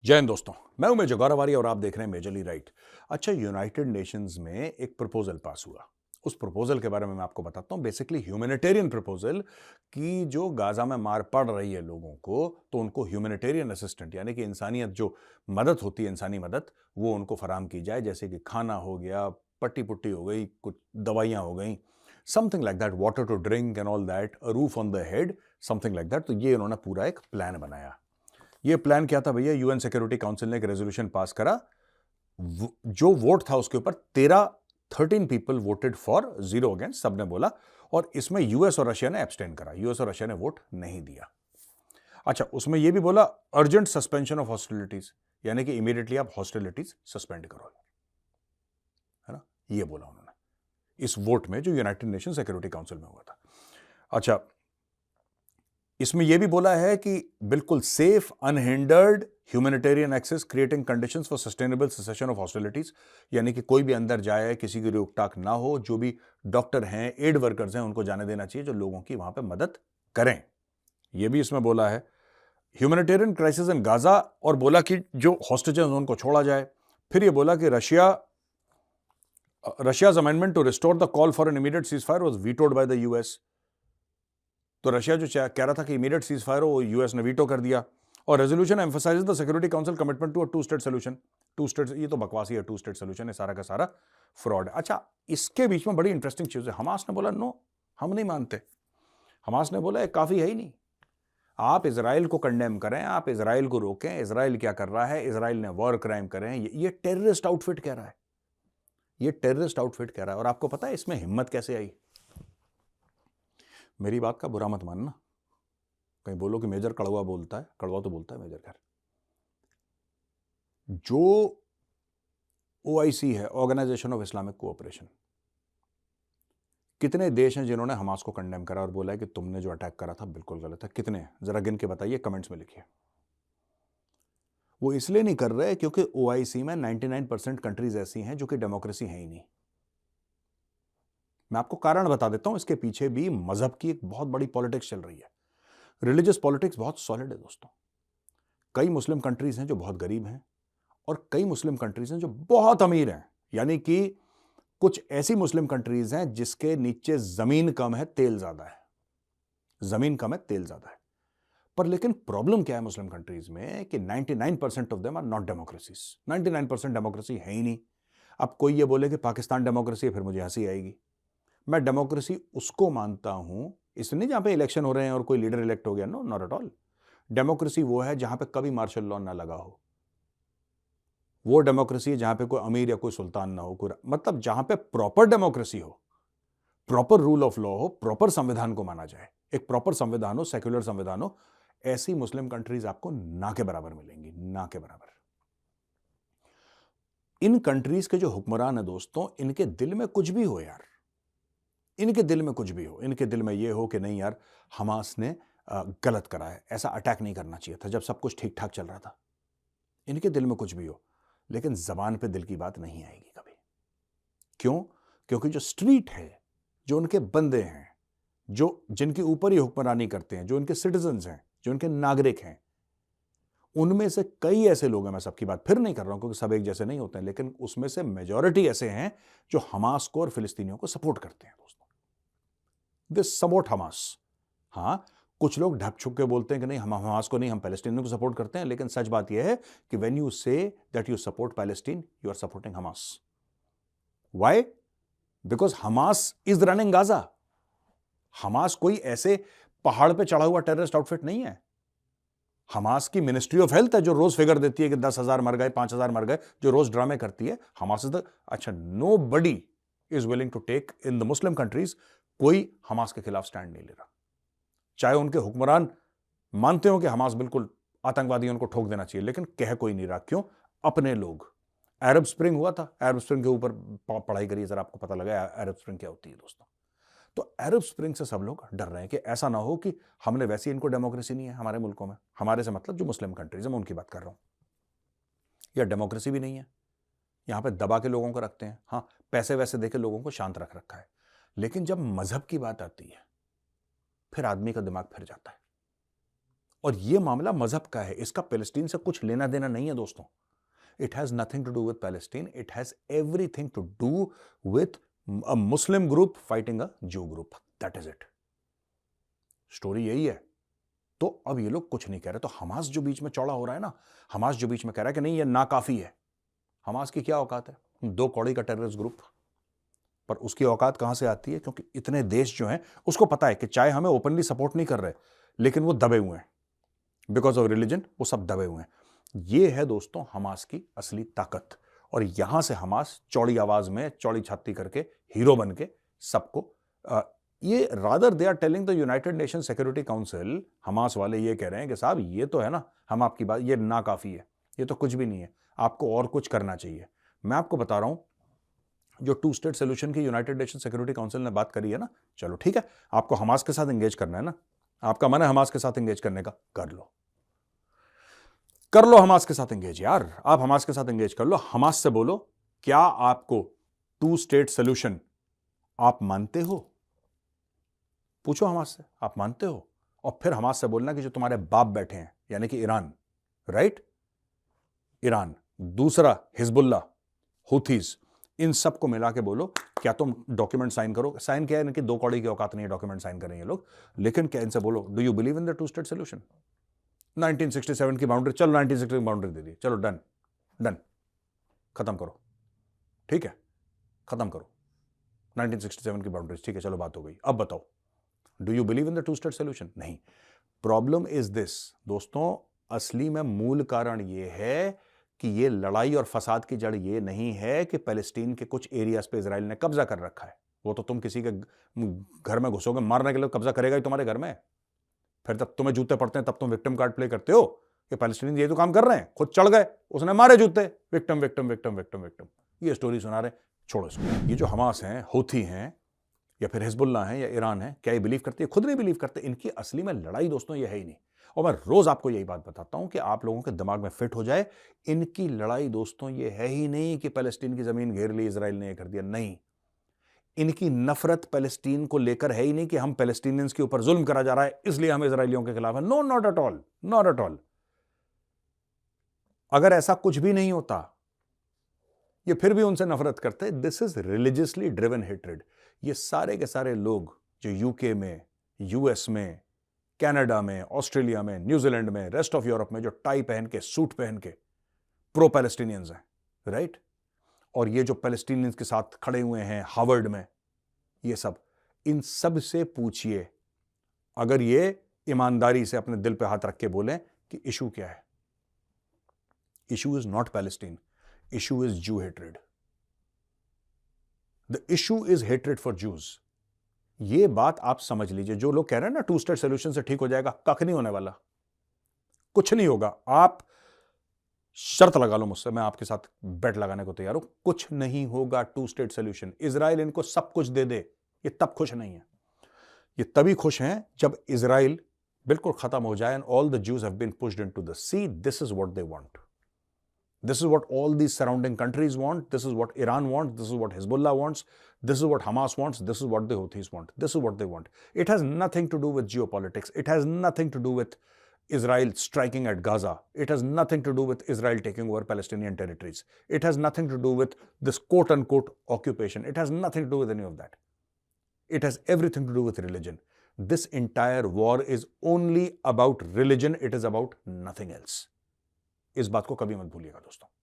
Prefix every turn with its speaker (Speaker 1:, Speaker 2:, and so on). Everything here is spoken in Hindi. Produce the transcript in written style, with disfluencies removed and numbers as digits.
Speaker 1: जय हिंद दोस्तों। मैं हूं मेजर गौरवारी और आप देख रहे हैं मेजरली राइट। अच्छा, यूनाइटेड नेशंस में एक प्रपोजल पास हुआ। उस प्रपोजल के बारे में मैं आपको बताता हूं। बेसिकली ह्यूमैनिटेरियन प्रपोजल कि जो गाजा में मार पड़ रही है लोगों को, तो उनको ह्यूमैनिटेरियन असिस्टेंट यानी कि इंसानियत जो मदद होती है, इंसानी मदद, वो उनको फराम की जाए। जैसे कि खाना हो गया, पट्टी पुट्टी हो गई, कुछ दवाइयां हो गई, something like that, water to drink and all that, a roof on the head, something like that. तो ये इन्होंने पूरा एक प्लान बनाया। ये प्लान क्या था भैया? यूएन सिक्योरिटी काउंसिल ने एक रेजोल्यूशन पास करा। जो वोट था उसके ऊपर 13 पीपल वोटेड फॉर, 0 अगेंस्ट, सबने बोला। और इसमें यूएस और रशिया ने एब्सटेन करा। यूएस और रशिया ने वोट नहीं दिया। अच्छा, उसमें यह भी बोला अर्जेंट सस्पेंशन ऑफ हॉस्टिलिटीज, यानी कि इमीडिएटली आप हॉस्टिलिटीज सस्पेंड करो, है ना? यह बोला उन्होंने इस वोट में जो यूनाइटेड नेशन सिक्योरिटी काउंसिल में हुआ था। अच्छा, इसमें यह भी बोला है कि बिल्कुल safe unhindered humanitarian access creating conditions for sustainable cessation of hostilities, यानी कि कोई भी अंदर जाए, किसी की रोक टाक ना हो। जो भी डॉक्टर हैं, एड वर्कर्स हैं, उनको जाने देना चाहिए जो लोगों की वहां पे मदद करें। यह भी इसमें बोला है ह्यूमैनिटेरियन क्राइसिस इन गाजा, और बोला कि जो हॉस्टेजेस उनको छोड़ा जाए। फिर यह बोला कि Russia's amendment to restore the call for an immediate cease fire was vetoed by the US. तो रशिया जो कह रहा था कि इमीडिएट सीज फायर हो, वो यूएस ने वीटो कर दिया। और resolution emphasises the security council commitment to a two state solution. Two state, ये तो बकवासी है। टू स्टेट सोल्यूशन है, सारा का सारा फ्रॉड है। अच्छा, इसके बीच में बड़ी इंटरेस्टिंग चीज है। हमास ने बोला नो, हम नहीं मानते। हमास ने बोला काफी है ही नहीं, आप इजराइल को कंडेम करें, आप इजराइल को रोकें। इजराइल क्या कर रहा है? इजराइल ने वॉर क्राइम करे हैं। ये टेररिस्ट आउटफिट कह रहा है, ये टेररिस्ट आउटफिट कह रहा है। और आपको पता है इसमें हिम्मत कैसे आई? मेरी बात का बुरा मत मानना, कहीं बोलो कि मेजर कड़वा बोलता है। कड़वा तो बोलता है मेजर। खैर, जो ओआईसी है, ऑर्गेनाइजेशन ऑफ इस्लामिक कोऑपरेशन, कितने देश हैं जिन्होंने हमास को कंडेम करा और बोला है कि तुमने जो अटैक करा था बिल्कुल गलत है? कितने हैं? जरा गिन के बताइए, कमेंट्स में लिखिए। वो इसलिए नहीं कर रहे क्योंकि ओआईसी में 99% कंट्रीज ऐसी हैं जो कि डेमोक्रेसी है ही नहीं। मैं आपको कारण बता देता हूं, इसके पीछे भी मजहब की एक बहुत बड़ी पॉलिटिक्स चल रही है। रिलीजियस पॉलिटिक्स बहुत सॉलिड है दोस्तों। कई मुस्लिम कंट्रीज हैं जो बहुत गरीब हैं, और कई मुस्लिम कंट्रीज हैं जो बहुत अमीर हैं। यानी कि कुछ ऐसी मुस्लिम कंट्रीज हैं जिसके नीचे जमीन कम है, तेल ज्यादा है। जमीन कम है, तेल ज्यादा है। पर लेकिन प्रॉब्लम क्या है मुस्लिम कंट्रीज में कि 99% of them are not democracies. 99% democracy है ही नहीं। अब कोई ये बोले कि पाकिस्तान डेमोक्रेसी है, फिर मुझे हंसी आएगी। मैं डेमोक्रेसी उसको मानता हूं, इसलिए जहां पे इलेक्शन हो रहे हैं और कोई लीडर इलेक्ट हो गया, no, not at all. Democracy वो है जहां पे कभी मार्शल लॉ ना लगा हो। वो डेमोक्रेसी है जहां पे कोई अमीर या कोई सुल्तान ना हो, कोई मतलब जहां पे प्रॉपर डेमोक्रेसी हो, प्रॉपर रूल ऑफ लॉ हो, प्रॉपर संविधान को माना जाए, एक प्रॉपर संविधान हो, सेक्युलर संविधान हो। ऐसी मुस्लिम कंट्रीज आपको ना के बराबर मिलेंगी, ना के बराबर। इन कंट्रीज के जो हुक्मरान है दोस्तों, इनके दिल में कुछ भी हो यार, इनके दिल में कुछ भी हो, इनके दिल में यह हो कि नहीं यार, हमास ने गलत करा है, ऐसा अटैक नहीं करना चाहिए था जब सब कुछ ठीक ठाक चल रहा था। इनके दिल में कुछ भी हो, लेकिन जबान पे दिल की बात नहीं आएगी कभी। क्यों? क्योंकि जो स्ट्रीट है, जो उनके बंदे हैं, जो जिनके ऊपर ही हुक्मरानी करते हैं, जो उनके सिटीजन्स हैं, जो उनके नागरिक हैं, उनमें से कई ऐसे लोग हैं, मैं सबकी बात फिर नहीं कर रहा हूं क्योंकि सब एक जैसे नहीं होते हैं, लेकिन उसमें से मेजॉरिटी ऐसे हैं जो हमास को और फिलिस्तीनियों को सपोर्ट करते हैं दोस्तों। They support Hamas. हां, कुछ लोग ढक छुप के बोलते हैं कि नहीं, हम हमास को नहीं, हम पैलेस्टीनियों को सपोर्ट करते हैं। लेकिन सच बात यह है कि when you say that you support Palestine, you are supporting Hamas. Why? Because Hamas is running Gaza. Hamas कोई ऐसे पहाड़ पे चढ़ा हुआ टेररिस्ट आउटफिट नहीं है। हमास की मिनिस्ट्री ऑफ हेल्थ है जो रोज फिगर देती है कि 10,000 मर गए, 5,000 मर गए, जो रोज ड्रामे करती है। हमास इज द, अच्छा, nobody is willing to take in the Muslim countries, कोई हमास के खिलाफ स्टैंड नहीं ले रहा। चाहे उनके हुक्मरान मानते हो कि हमास बिल्कुल आतंकवादी, उनको ठोक देना चाहिए, लेकिन कह कोई नहीं रहा। क्यों? अपने लोग। अरब स्प्रिंग हुआ था, अरब स्प्रिंग के ऊपर पढ़ाई करिए जरा, आपको पता लगा अरब स्प्रिंग क्या होती है दोस्तों। तो अरब स्प्रिंग से सब लोग डर रहे हैं कि ऐसा ना हो कि हमने, वैसे इनको डेमोक्रेसी नहीं है हमारे मुल्कों में, हमारे से मतलब जो मुस्लिम कंट्रीज है मैं उनकी बात कर रहा हूं, या डेमोक्रेसी भी नहीं है, यहां पे दबा के लोगों को रखते हैं। हाँ, पैसे वैसे देके लोगों को शांत रख रखा है। लेकिन जब मजहब की बात आती है, फिर आदमी का दिमाग फिर जाता है। और ये मामला मजहब का है, इसका पैलेस्टीन से कुछ लेना देना नहीं है दोस्तों। It has nothing to do with Palestine, it has everything to do with a Muslim group fighting a Jew group, that is it. Story यही है। तो अब ये लोग कुछ नहीं कह रहे, तो हमास जो बीच में चौड़ा हो रहा है ना, हमास जो बीच में कह रहा है कि नहीं ये नाकाफी है। हमास की क्या औकात है? 2 कौड़ी का टेररिस्ट ग्रुप, पर उसकी औकात कहां से आती है? क्योंकि इतने देश जो हैं उसको पता है कि चाहे हमें ओपनली सपोर्ट नहीं कर रहे, लेकिन वो दबे हुए हैं बिकॉज ऑफ रिलीजन, वो सब दबे हुए हैं। ये है दोस्तों हमास की असली ताकत। और यहां से हमास चौड़ी आवाज में, चौड़ी छाती करके, हीरो बन के सबको ये rather they are telling the United Nation Security Council, Hamas वाले ये कह रहे हैं कि साहब ये तो है ना, हम आपकी बात, ये नाकाफी है, ये तो कुछ भी नहीं है, आपको और कुछ करना चाहिए। मैं आपको बता रहा हूं, जो 2 स्टेट सोल्यूशन की यूनाइटेड नेशन सिक्योरिटी काउंसिल ने बात करी है ना, चलो ठीक है, आपको हमास के साथ एंगेज करना है ना, आपका मन है हमास के साथ एंगेज करने का, कर लो, कर लो हमास के साथ एंगेज यार, आप हमास के साथ एंगेज कर लो। हमास से बोलो, क्या आपको 2 स्टेट सोल्यूशन आप मानते हो? पूछो हमास से, आप मानते हो? और फिर हमास से बोलना कि जो तुम्हारे बाप बैठे हैं, यानी कि ईरान, राइट, ईरान, दूसरा हिजबुल्ला, हुथीज, इन सबको मिला के बोलो, क्या तुम डॉक्यूमेंट साइन करो? साइन किया है, इनकी 2 कौड़ी की औकात नहीं है डॉक्यूमेंट साइन करें ये लोग, लेकिन क्या इनसे बोलो, do you believe in the 2 state solution? 1967 की बाउंड्री, चलो 1960 की बाउंड्री दे दी, चलो डन, डन, खत्म करो, ठीक है, खत्म करो 1967 की बाउंड्री, ठीक है, चलो बात हो गई। अब बताओ, do you believe in the 2 state solution? नहीं। प्रॉब्लम इज दिस दोस्तों, असली में मूल कारण यह है कि ये लड़ाई और फसाद की जड़ ये नहीं है कि पैलेस्टीन के कुछ एरियाज पे इजराइल ने कब्जा कर रखा है। वो तो तुम किसी के घर में घुसोगे, मारने के लिए कब्जा करेगा ही तुम्हारे घर में, फिर तब तुम्हें जूते पड़ते हैं, तब तुम विक्टिम कार्ड प्ले करते हो कि पैलेस्टीन ये तो काम कर रहे हैं, खुद चढ़ गए, उसने मारे जूते, victim victim victim victim victim, ये स्टोरी सुना रहे। छोड़ो इसको। ये जो हमास हैं, हूथी हैं, या फिर हिजबुल्ला है, या ईरान है, क्या ये बिलीव करती है? खुद नहीं बिलीव करते। इनकी असली में लड़ाई दोस्तों ये है ही नहीं। और मैं रोज आपको यही बात बताता हूं कि आप लोगों के दिमाग में फिट हो जाए, इनकी लड़ाई दोस्तों ये है ही नहीं कि पैलेस्टीन की जमीन घेर ली, इजराइल ने ये कर दिया, नहीं। इनकी नफरत पैलेस्टीन को लेकर है ही नहीं कि हम पैलेस्टीनियंस के ऊपर जुल्म करा जा रहा है इसलिए हम इजराइलियों के खिलाफ है। No, not at all, not at all. अगर ऐसा कुछ भी नहीं होता, ये फिर भी उनसे नफरत करते। This is religiously driven hatred. ये सारे के सारे लोग जो यूके में, यूएस में, कनाडा में, ऑस्ट्रेलिया में, न्यूजीलैंड में, रेस्ट ऑफ यूरोप में जो टाई पहन के, सूट पहन के प्रो पैलेस्टीनियंस हैं, राइट, और ये जो पैलेस्टीनियंस के साथ खड़े हुए हैं हार्वर्ड में, ये सब, इन सब से पूछिए, अगर ये ईमानदारी से अपने दिल पे हाथ रख के बोलें कि इशू क्या है। Issue is not Palestine, issue is Jew hatred. The issue is hatred for Jews. ये बात आप समझ लीजिए। जो लोग कह रहे हैं ना 2 स्टेट सोल्यूशन से ठीक हो जाएगा, कख नहीं होने वाला, कुछ नहीं होगा। आप शर्त लगा लो मुझसे, मैं आपके साथ बेट लगाने को तैयार हूं, कुछ नहीं होगा 2 स्टेट सोल्यूशन। इजराइल इनको सब कुछ दे दे, ये तब खुश नहीं है। ये तभी खुश हैं जब इजराइल बिल्कुल खत्म हो जाए, and all the Jews have been pushed into the sea. This is what they want, this is what all these surrounding countries want, this is what Iran wants, this is what Hezbollah wants, this is what Hamas wants, this is what the Houthis want, this is what they want. It has nothing to do with geopolitics, it has nothing to do with Israel striking at Gaza, it has nothing to do with Israel taking over Palestinian territories, it has nothing to do with this quote-unquote occupation, it has nothing to do with any of that. It has everything to do with religion. This entire war is only about religion, it is about nothing else. इस बात को कभी मत भूलिएगा दोस्तों।